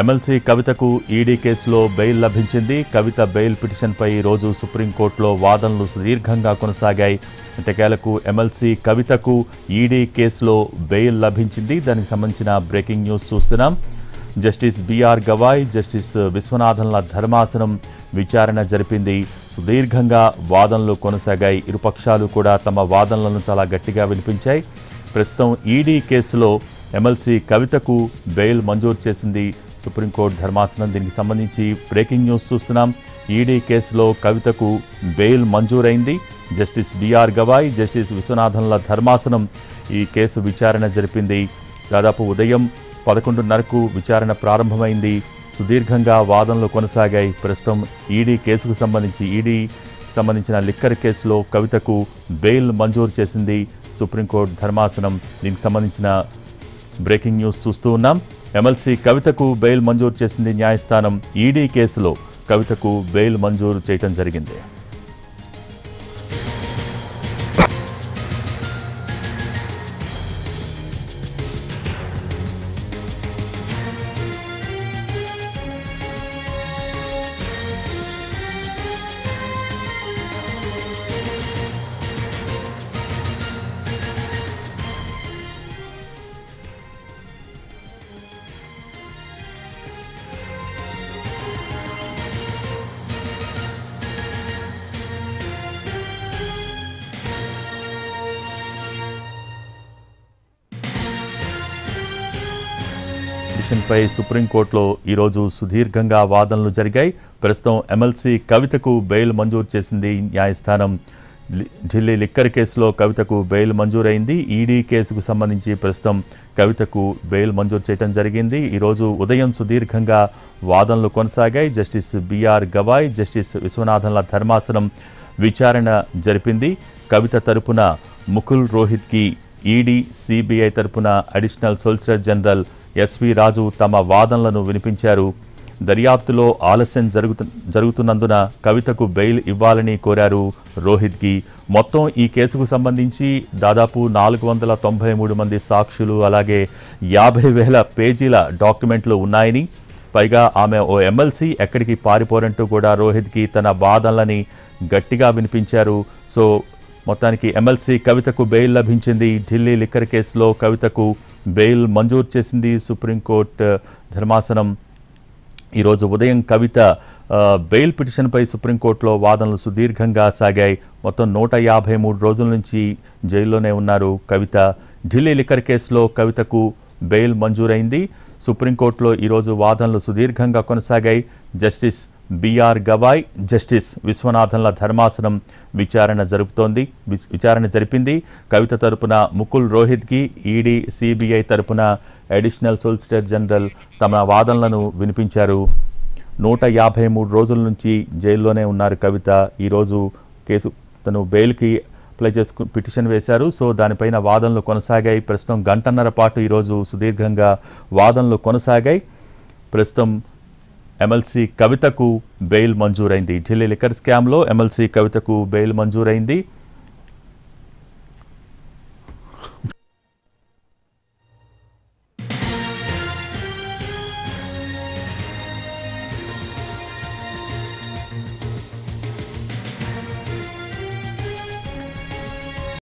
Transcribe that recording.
MLC కవితకు ED కేసులో bail లభించింది. కవిత బెయిల్ పిటిషన్పై ఈరోజు సుప్రీంకోర్టులో వాదనలు సుదీర్ఘంగా కొనసాగాయి. ఎట్టకేలకు ఎమ్మెల్సీ కవితకు ఈడీ కేసులో బెయిల్ లభించింది. దానికి సంబంధించిన బ్రేకింగ్ న్యూస్ చూస్తున్నాం. జస్టిస్ బిఆర్ గవాయ్, జస్టిస్ విశ్వనాథన్ల ధర్మాసనం విచారణ జరిపింది. సుదీర్ఘంగా వాదనలు కొనసాగాయి. ఇరుపక్షాలు కూడా తమ వాదనలను చాలా గట్టిగా వినిపించాయి. ప్రస్తుతం ఈడీ కేసులో ఎమ్మెల్సీ కవితకు బెయిల్ మంజూరు చేసింది సుప్రీంకోర్టు ధర్మాసనం. దీనికి సంబంధించి బ్రేకింగ్ న్యూస్ చూస్తున్నాం. ఈడీ కేసులో కవితకు బెయిల్ మంజూరైంది. జస్టిస్ బిఆర్ గవాయ్, జస్టిస్ విశ్వనాథన్ల ధర్మాసనం ఈ కేసు విచారణ జరిపింది. దాదాపు ఉదయం 11:30కు విచారణ ప్రారంభమైంది. సుదీర్ఘంగా వాదనలు కొనసాగాయి. ప్రస్తుతం ఈడీ కేసుకు సంబంధించిన లిక్కర్ కేసులో కవితకు బెయిల్ మంజూరు చేసింది సుప్రీంకోర్టు ధర్మాసనం. దీనికి సంబంధించిన బ్రేకింగ్ న్యూస్ చూస్తూ ఉన్నాం. ఎమ్మెల్సీ కవితకు బెయిల్ మంజూరు చేసింది న్యాయస్థానం. ఈడీ కేసులో కవితకు బెయిల్ మంజూరు చేయడం జరిగింది. పిటిషన్పై సుప్రీంకోర్టులో ఈరోజు సుదీర్ఘంగా వాదనలు జరిగాయి. ప్రస్తుతం ఎమ్మెల్సీ కవితకు బెయిల్ మంజూరు చేసింది న్యాయస్థానం. ఢిల్లీ లిక్కర్ కేసులో కవితకు బెయిల్ మంజూరైంది. ఈడీ కేసుకు సంబంధించి ప్రస్తుతం కవితకు బెయిల్ మంజూరు చేయడం జరిగింది. ఈరోజు ఉదయం సుదీర్ఘంగా వాదనలు కొనసాగాయి. జస్టిస్ బిఆర్ గవాయ్, జస్టిస్ విశ్వనాథన్ల ధర్మాసనం విచారణ జరిపింది. కవిత తరపున ముకుల్ రోహిత్కి ఈడీ, సిబిఐ తరపున అడిషనల్ సొలిసిటర్ జనరల్ ఎస్వి రాజు తమ వాదనలను వినిపించారు. దర్యాప్తులో ఆలస్యం జరుగుతున్నందున కవితకు బెయిల్ ఇవ్వాలని కోరారు రోహిత్కి. మొత్తం ఈ కేసుకు సంబంధించి దాదాపు 493 మంది సాక్షులు, అలాగే 50,000 పేజీల డాక్యుమెంట్లు ఉన్నాయని, పైగా ఆమె ఓ ఎమ్మెల్సీ, ఎక్కడికి పారిపోరంటూ కూడా రోహిత్కి తన వాదనలని గట్టిగా వినిపించారు. సో మొత్తానికి ఎమ్మెల్సీ కవితకు బెయిల్ లభించింది. ఢిల్లీ లిక్కర్ కేసులో కవితకు బెయిల్ మంజూరు చేసింది సుప్రీంకోర్టు ధర్మాసనం. ఈరోజు ఉదయం కవిత బెయిల్ పిటిషన్పై సుప్రీంకోర్టులో వాదనలు సుదీర్ఘంగా సాగాయి. మొత్తం 153 రోజుల నుంచి జైల్లోనే ఉన్నారు కవిత. ఢిల్లీ లిక్కర్ కేసులో కవితకు బెయిల్ మంజూరైంది. సుప్రీంకోర్టులో ఈరోజు వాదనలు సుదీర్ఘంగా కొనసాగాయి. జస్టిస్ బిఆర్ గవాయ్, జస్టిస్ విశ్వనాథన్ల ధర్మాసనం విచారణ జరిపింది. కవిత తరపున ముకుల్ రోహిత్కి ఈడీ, సిబిఐ తరపున అడిషనల్ సొలిసిటర్ జనరల్ తమ వాదనలను వినిపించారు. 153 రోజుల నుంచి జైల్లోనే ఉన్నారు కవిత. ఈరోజు కేసు తను బెయిల్కి అప్లై పిటిషన్ వేశారు. సో దానిపైన వాదనలు కొనసాగాయి. ప్రస్తుతం 1.5 పాటు ఈరోజు సుదీర్ఘంగా వాదనలు కొనసాగాయి. ప్రస్తుతం ఎమ్మెల్సీ కవితకు బెయిల్ మంజూరైంది. ఢిల్లీ లిక్కర్ స్కామ్లో ఎమ్మెల్సీ కవితకు బెయిల్ మంజూరైంది.